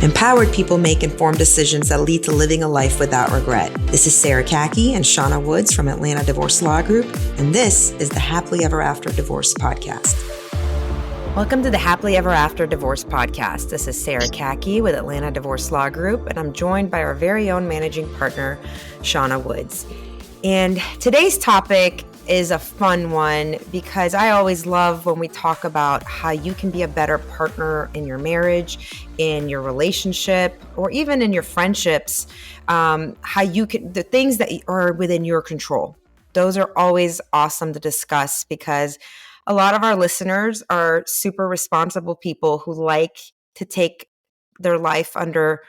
Empowered people make informed decisions that lead to living a life without regret. This is Sara Khaki and Shawna Woods from Atlanta Divorce Law Group, and this is the Happily Ever After Divorce Podcast. Welcome to the Happily Ever After Divorce Podcast. This is Sara Khaki with Atlanta Divorce Law Group, and I'm joined by our very own managing partner, Shawna Woods. And today's topic is a fun one because I always love when we talk about how you can be a better partner in your marriage, in your relationship, or even in your friendships, how you can, the things that are within your control. Those are always awesome to discuss because a lot of our listeners are super responsible people who like to take their life under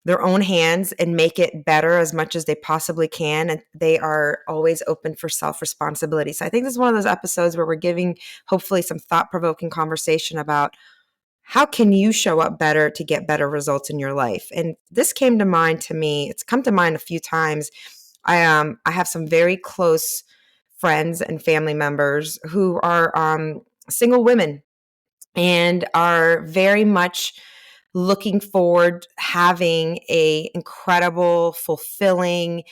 their own hands and make it better as much as they possibly can. And they are always open for self-responsibility. So I think this is one of those episodes where we're giving hopefully some thought-provoking conversation about how can you show up better to get better results in your life. And this came to mind to me. It's come to mind a few times. I have some very close friends and family members who are single women and are very much looking forward having a incredible, fulfilling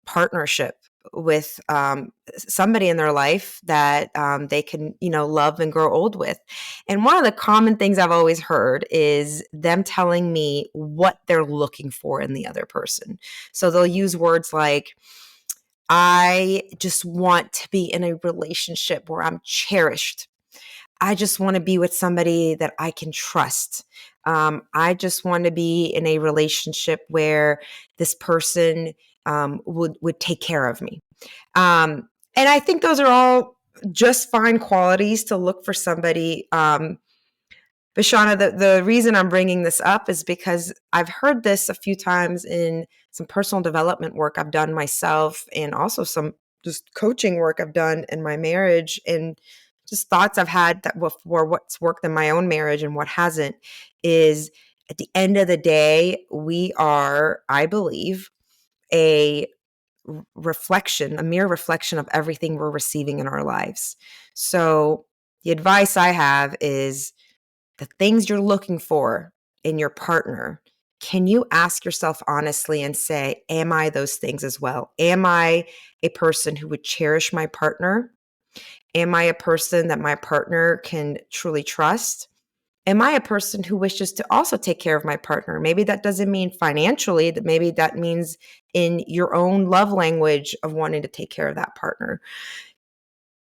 partnership with somebody in their life that they can, love and grow old with. And one of the common things I've always heard is them telling me what they're looking for in the other person. So they'll use words like, I just want to be in a relationship where I'm cherished. I just want to be with somebody that I can trust. I just want to be in a relationship where this person would take care of me. And I think those are all just fine qualities to look for somebody. But Shawna, the reason I'm bringing this up is because I've heard this a few times in some personal development work I've done myself and also some just coaching work I've done in my marriage and just thoughts I've had that for what's worked in my own marriage and what hasn't is at the end of the day, we are, I believe, a mere reflection of everything we're receiving in our lives. So the advice I have is the things you're looking for in your partner, can you ask yourself honestly and say, am I those things as well? Am I a person who would cherish my partner? Am I a person that my partner can truly trust? Am I a person who wishes to also take care of my partner? Maybe that doesn't mean financially, that maybe that means in your own love language of wanting to take care of that partner.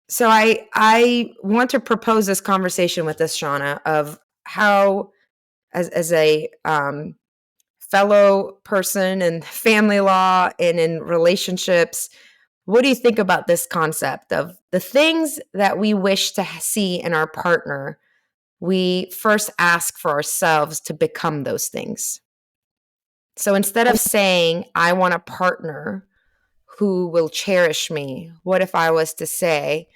So I want to propose this conversation with us, Shawna, of how, as a fellow person in family law and in relationships, what do you think about this concept of the things that we wish to see in our partner? We first ask for ourselves to become those things. So instead of saying, I want a partner who will cherish me, what if I was to say,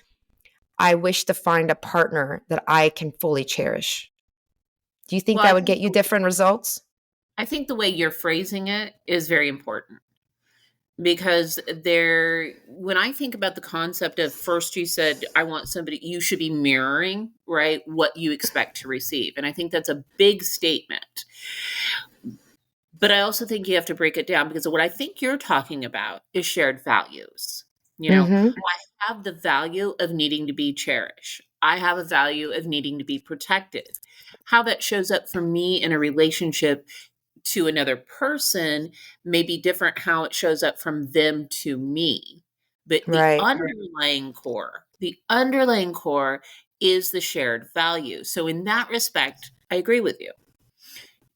I wish to find a partner that I can fully cherish? Do you think that would get you different results? I think the way you're phrasing it is very important because when I think about the concept of first you said, I want somebody, you should be mirroring, right, what you expect to receive. And I think that's a big statement. But I also think you have to break it down because what I think you're talking about is shared values. I have the value of needing to be cherished. I have a value of needing to be protected. How that shows up for me in a relationship to another person may be different how it shows up from them to me. But the underlying core is the shared value. So in that respect, I agree with you.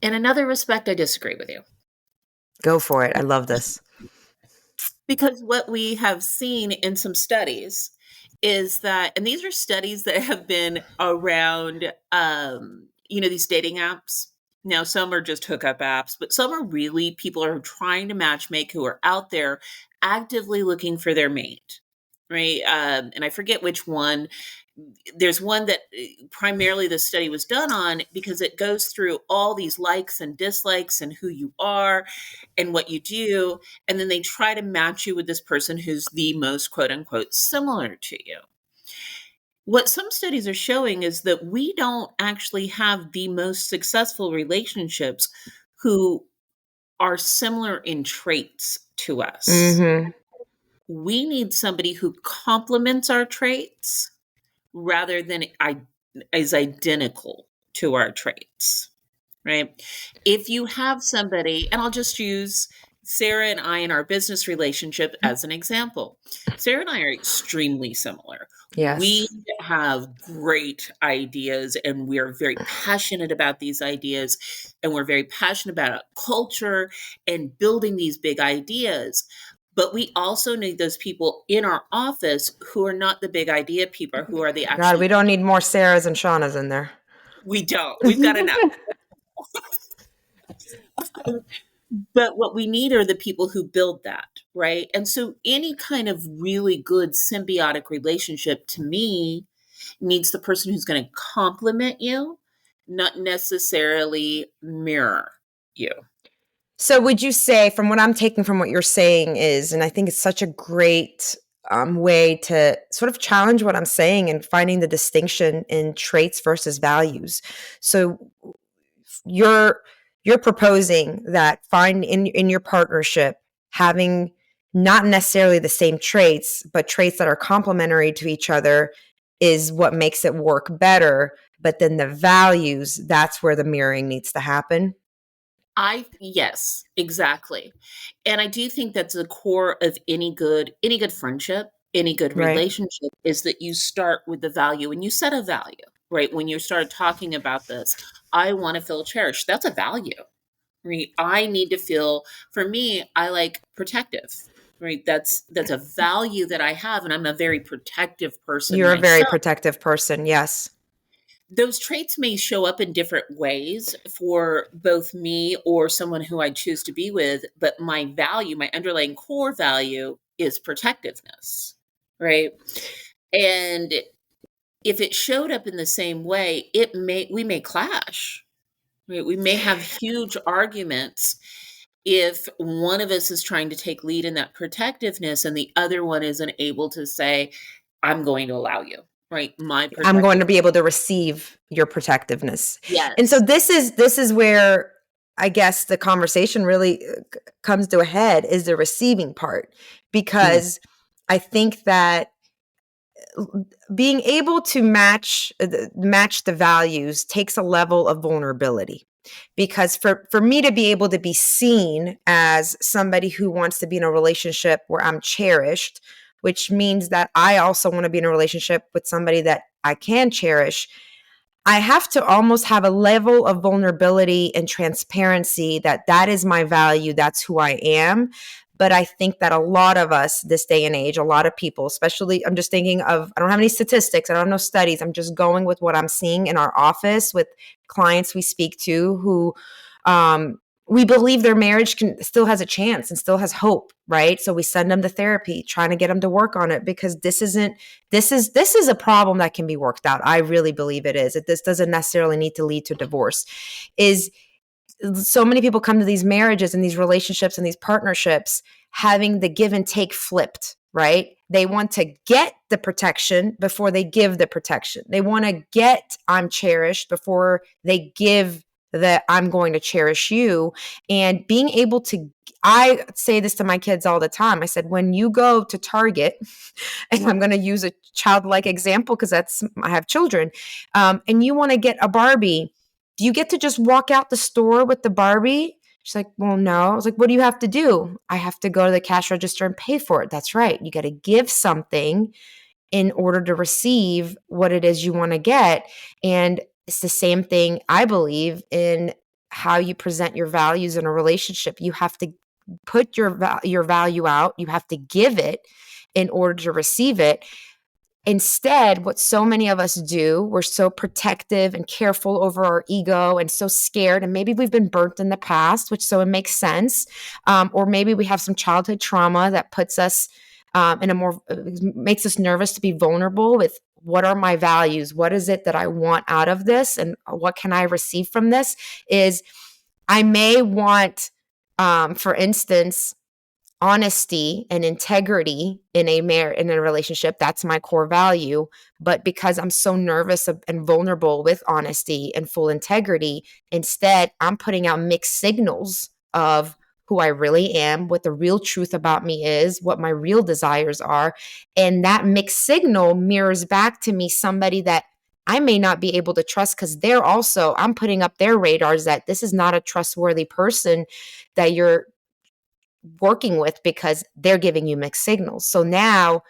In another respect, I disagree with you. Go for it. I love this. Because what we have seen in some studies is that, and these are studies that have been around, these dating apps. Now, some are just hookup apps, but some are really people are trying to matchmake who are out there actively looking for their mate, right? And I forget which one. There's one that primarily the study was done on because it goes through all these likes and dislikes and who you are and what you do. And then they try to match you with this person who's the most quote unquote similar to you. What some studies are showing is that we don't actually have the most successful relationships who are similar in traits to us. Mm-hmm. We need somebody who complements our traits rather than is identical to our traits, right? If you have somebody, and I'll just use Sarah and I in our business relationship as an example. Sarah and I are extremely similar. We Yes. have great ideas and we are very passionate about these ideas, and we're very passionate about culture and building these big ideas. But we also need those people in our office who are not the big idea people, who are the God, we actually, don't need more Sarahs and Shawnas in there. we don't. We've got enough. But what we need are the people who build that, right? And so any kind of really good symbiotic relationship to me needs the person who's going to complement you, not necessarily mirror you. So would you say, from what I'm taking from what you're saying is, and I think it's such a great way to sort of challenge what I'm saying and finding the distinction in traits versus values. So you're you're proposing that find in your partnership having not necessarily the same traits, but traits that are complementary to each other is what makes it work better. But then the values, that's where the mirroring needs to happen. Yes, exactly. And I do think that's the core of any good friendship, any good Right. relationship, is that you start with the value and you set a value, right? When you start talking about this, I want to feel cherished. That's a value, right? I need to feel, for me, I like protective, right? That's a value that I have, and I'm a very protective person You're a very myself. protective person. Yes. Those traits may show up in different ways for both me or someone who I choose to be with, but my value, my underlying core value is protectiveness, right? And if it showed up in the same way, we may clash, right? We may have huge arguments if one of us is trying to take lead in that protectiveness and the other one isn't able to say, I'm going to allow you, right? My I'm going protective. to be able to receive your protectiveness. And so Yes. this is where I guess the conversation really comes to a head, is the receiving part, Mm. because I think that being able to match the values takes a level of vulnerability, because for me to be able to be seen as somebody who wants to be in a relationship where I'm cherished, which means that I also want to be in a relationship with somebody that I can cherish, I have to almost have a level of vulnerability and transparency that that is my value, that's who I am. But I think that a lot of us this day and age, a lot of people, especially, I'm just thinking of, I don't have any statistics, I don't have no studies, I'm just going with what I'm seeing in our office with clients we speak to who we believe their marriage still has a chance and still has hope, right? So we send them to therapy, trying to get them to work on it, because this is a problem that can be worked out. I really believe it is. This doesn't necessarily need to lead to divorce. Is so many people come to these marriages and these relationships and these partnerships having the give and take flipped, right? They want to get the protection before they give the protection. They want to get I'm cherished before they give that I'm going to cherish you. And being able to, I say this to my kids all the time. I said, when you go to Target, and I'm going to use a childlike example because I have children, and you want to get a Barbie, do you get to just walk out the store with the Barbie? She's like, well, no. I was like, what do you have to do? I have to go to the cash register and pay for it. That's right. You got to give something in order to receive what it is you want to get. And it's the same thing, I believe, in how you present your values in a relationship. You have to put your value out. You have to give it in order to receive it. Instead, what so many of us do, we're so protective and careful over our ego and so scared. And maybe we've been burnt in the past, which so it makes sense. Or maybe we have some childhood trauma that puts us in a more, makes us nervous to be vulnerable with what are my values? What is it that I want out of this? And what can I receive from this? Is I may want, for instance, honesty and integrity in a relationship. That's my core value. But because I'm so nervous and vulnerable with honesty and full integrity, instead I'm putting out mixed signals of who I really am, what the real truth about me is, what my real desires are. And that mixed signal mirrors back to me somebody that I may not be able to trust, because I'm putting up their radars that this is not a trustworthy person that you're working with, because they're giving you mixed signals. So now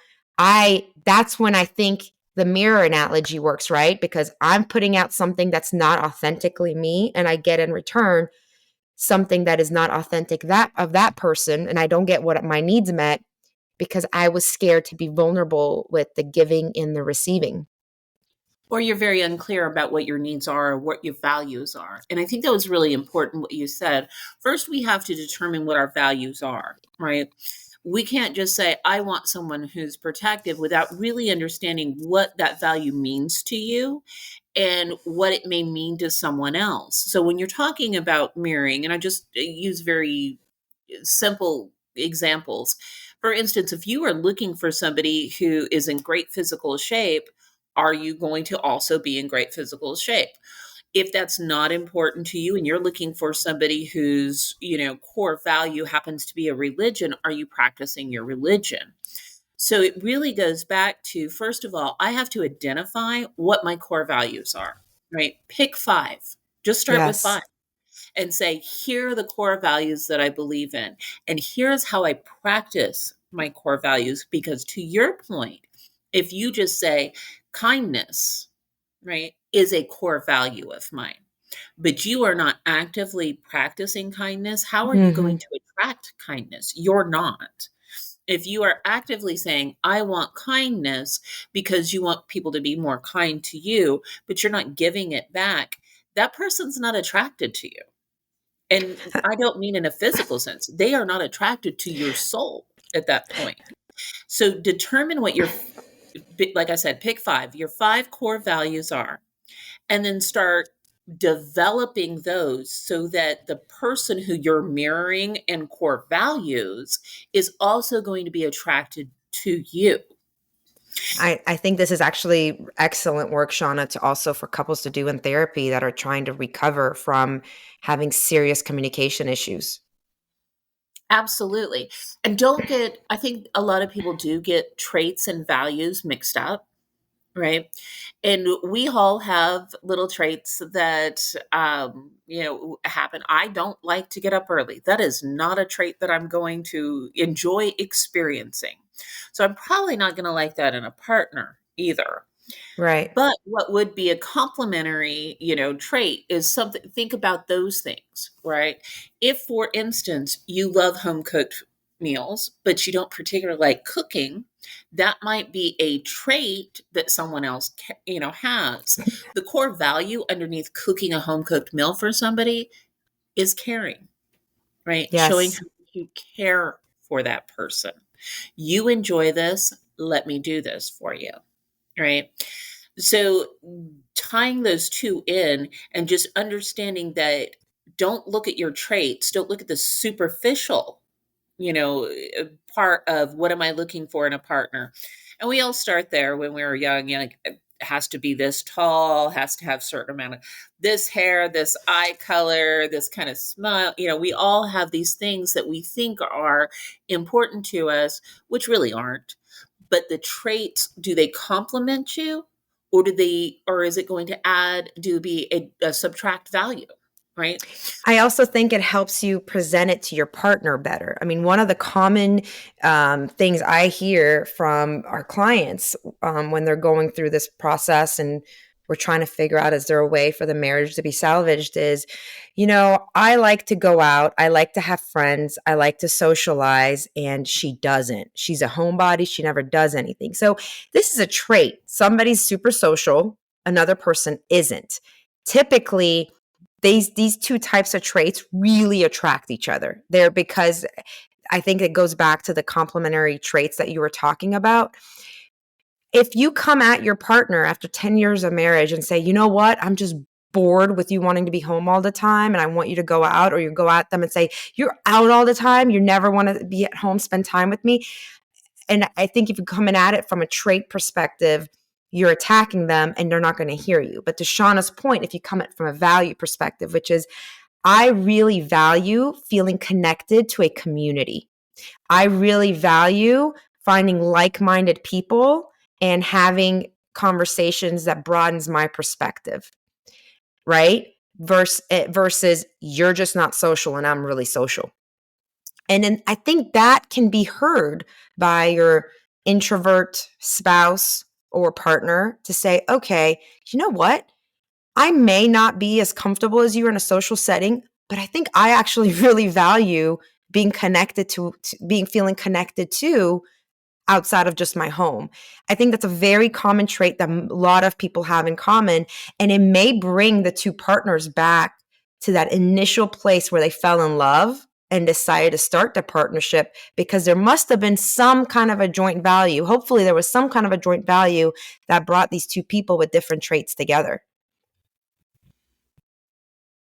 that's when I think the mirror analogy works, right? Because I'm putting out something that's not authentically me, and I get in return something that is not authentic that person, and I don't get what my needs met because I was scared to be vulnerable with the giving and the receiving. Or you're very unclear about what your needs are or what your values are. And I think that was really important what you said. First, we have to determine what our values are, right? We can't just say, I want someone who's protective without really understanding what that value means to you and what it may mean to someone else. So when you're talking about mirroring, and I just use very simple examples. For instance, if you are looking for somebody who is in great physical shape, are you going to also be in great physical shape? If that's not important to you and you're looking for somebody whose, core value happens to be a religion, are you practicing your religion? So it really goes back to, first of all, I have to identify what my core values are, right? Pick 5. Just start with Yes. 5 and say, here are the core values that I believe in. And here's how I practice my core values. Because to your point, if you just say kindness, right, is a core value of mine, but you are not actively practicing kindness, how are you going Mm-hmm. to attract kindness? You're not. If you are actively saying, I want kindness because you want people to be more kind to you, but you're not giving it back, that person's not attracted to you. And I don't mean in a physical sense. They are not attracted to your soul at that point. So determine what like I said, pick 5, your 5 core values are, and then start developing those so that the person who you're mirroring and core values is also going to be attracted to you. I think this is actually excellent work, Shawna, to also for couples to do in therapy that are trying to recover from having serious communication issues. Absolutely. And I think a lot of people do get traits and values mixed up, right? And we all have little traits that, happen. I don't like to get up early. That is not a trait that I'm going to enjoy experiencing. So I'm probably not going to like that in a partner either. Right. But what would be a complementary, trait is something, think about those things, right? If, for instance, you love home cooked meals, but you don't particularly like cooking, that might be a trait that someone else, has. The core value underneath cooking a home cooked meal for somebody is caring, right? Showing Yes. how you care for that person. You enjoy this, let me do this for you, right? So tying those two in and just understanding that, don't look at your traits, don't look at the superficial, you know, part of what am I looking for in a partner. And we all start there when we were young, like, it has to be this tall, has to have certain amount of this hair, this eye color, this kind of smile. We all have these things that we think are important to us, which really aren't. But the traits, do they complement you, or is it going to be a subtract value, right? I also think it helps you present it to your partner better. I mean, one of the common things I hear from our clients when they're going through this process and we're trying to figure out, is there a way for the marriage to be salvaged, is, I like to go out. I like to have friends. I like to socialize. And she doesn't. She's a homebody. She never does anything. So this is a trait. Somebody's super social. Another person isn't. Typically, these two types of traits really attract each other. They're because I think it goes back to the complementary traits that you were talking about. If you come at your partner after 10 years of marriage and say, you know what, I'm just bored with you wanting to be home all the time and I want you to go out, or you go at them and say, you're out all the time, you never want to be at home, spend time with me. And I think if you're coming at it from a trait perspective, you're attacking them and they're not going to hear you. But to Shawna's point, if you come at it from a value perspective, which is, I really value feeling connected to a community. I really value finding like-minded people and having conversations that broadens my perspective, right? Versus you're just not social and I'm really social. And then I think that can be heard by your introvert spouse or partner to say, okay, you know what? I may not be as comfortable as you in a social setting, but I think I actually really value being connected to feeling connected to outside of just my home. I think that's a very common trait that a lot of people have in common. And it may bring the two partners back to that initial place where they fell in love and decided to start the partnership, because there must have been some kind of a joint value. Hopefully there was some kind of a joint value that brought these two people with different traits together.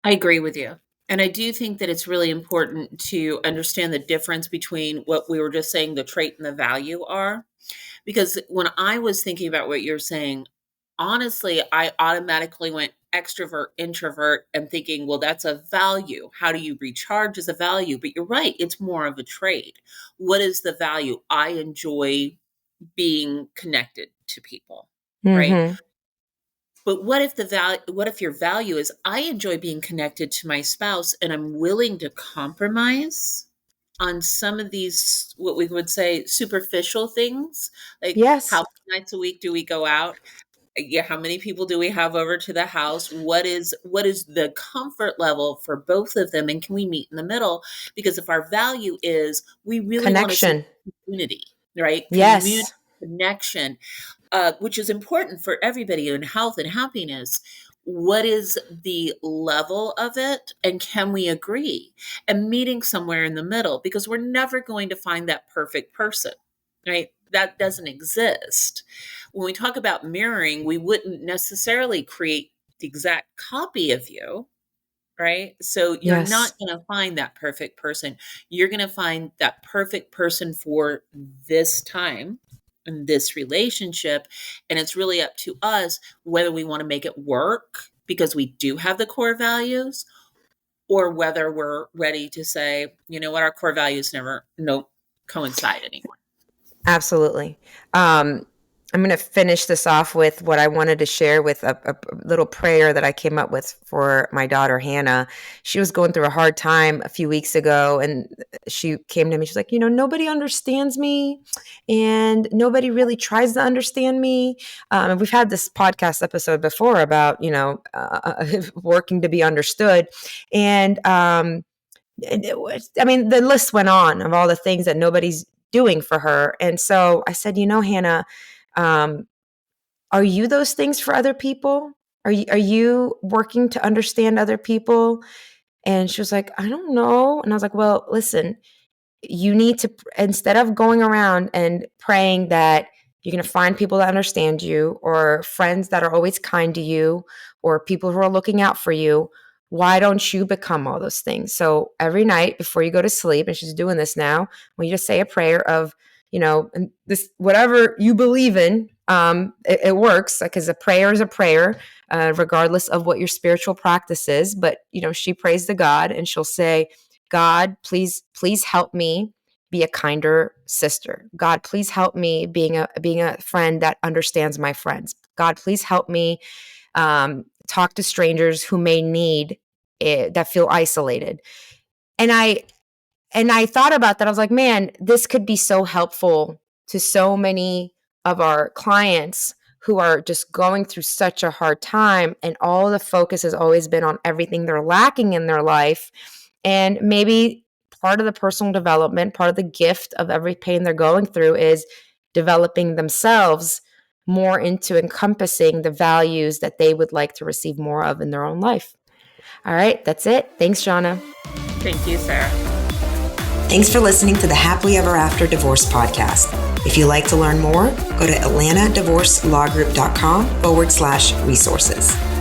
I agree with you. And I do think that it's really important to understand the difference between what we were just saying the trait and the value are. Because when I was thinking about what you're saying, honestly, I automatically went extrovert, introvert, and thinking, well, that's a value. How do you recharge as a value? But you're right, it's more of a trait. What is the value? I enjoy being connected to people, right? Mm-hmm. But what if your value is I enjoy being connected to my spouse and I'm willing to compromise on some of these, what we would say, superficial things, like Yes. how many nights a week do we go out? Yeah, how many people do we have over to the house? What is the comfort level for both of them, and can we meet in the middle? Because if our value is we really want to see community, right? Yes. Community, connection, which is important for everybody in health and happiness. What is the level of it? And can we agree? And meeting somewhere in the middle, because we're never going to find that perfect person, right? That doesn't exist. When we talk about mirroring, we wouldn't necessarily create the exact copy of you, right? So you're not going to find that perfect person. You're going to find that perfect person for this time in this relationship. And it's really up to us whether we want to make it work because we do have the core values, or whether we're ready to say, you know what, our core values don't coincide anymore. Absolutely. I'm going to finish this off with what I wanted to share with a little prayer that I came up with for my daughter, Hannah. She was going through a hard time a few weeks ago, and she came to me. She's like, nobody understands me and nobody really tries to understand me. And we've had this podcast episode before about, working to be understood. And the list went on of all the things that nobody's doing for her. And so I said, Hannah, are you those things for other people? Are you working to understand other people? And she was like, I don't know. And I was like, well, listen, you need to, instead of going around and praying that you're going to find people that understand you, or friends that are always kind to you, or people who are looking out for you, why don't you become all those things? So every night before you go to sleep, and she's doing this now, when you just say a prayer of, and this, whatever you believe in, it works, because a prayer is a prayer, regardless of what your spiritual practice is. But, she prays to God and she'll say, God, please help me be a kinder sister. God, please help me being a friend that understands my friends. God, please help me talk to strangers who may need it, that feel isolated. And I thought about that. I was like, man, this could be so helpful to so many of our clients who are just going through such a hard time, and all the focus has always been on everything they're lacking in their life. And maybe part of the personal development, part of the gift of every pain they're going through is developing themselves more into encompassing the values that they would like to receive more of in their own life. All right, that's it. Thanks, Shawna. Thank you, Sarah. Thanks for listening to the Happily Ever After Divorce podcast. If you'd like to learn more, go to atlantadivorcelawgroup.com/resources.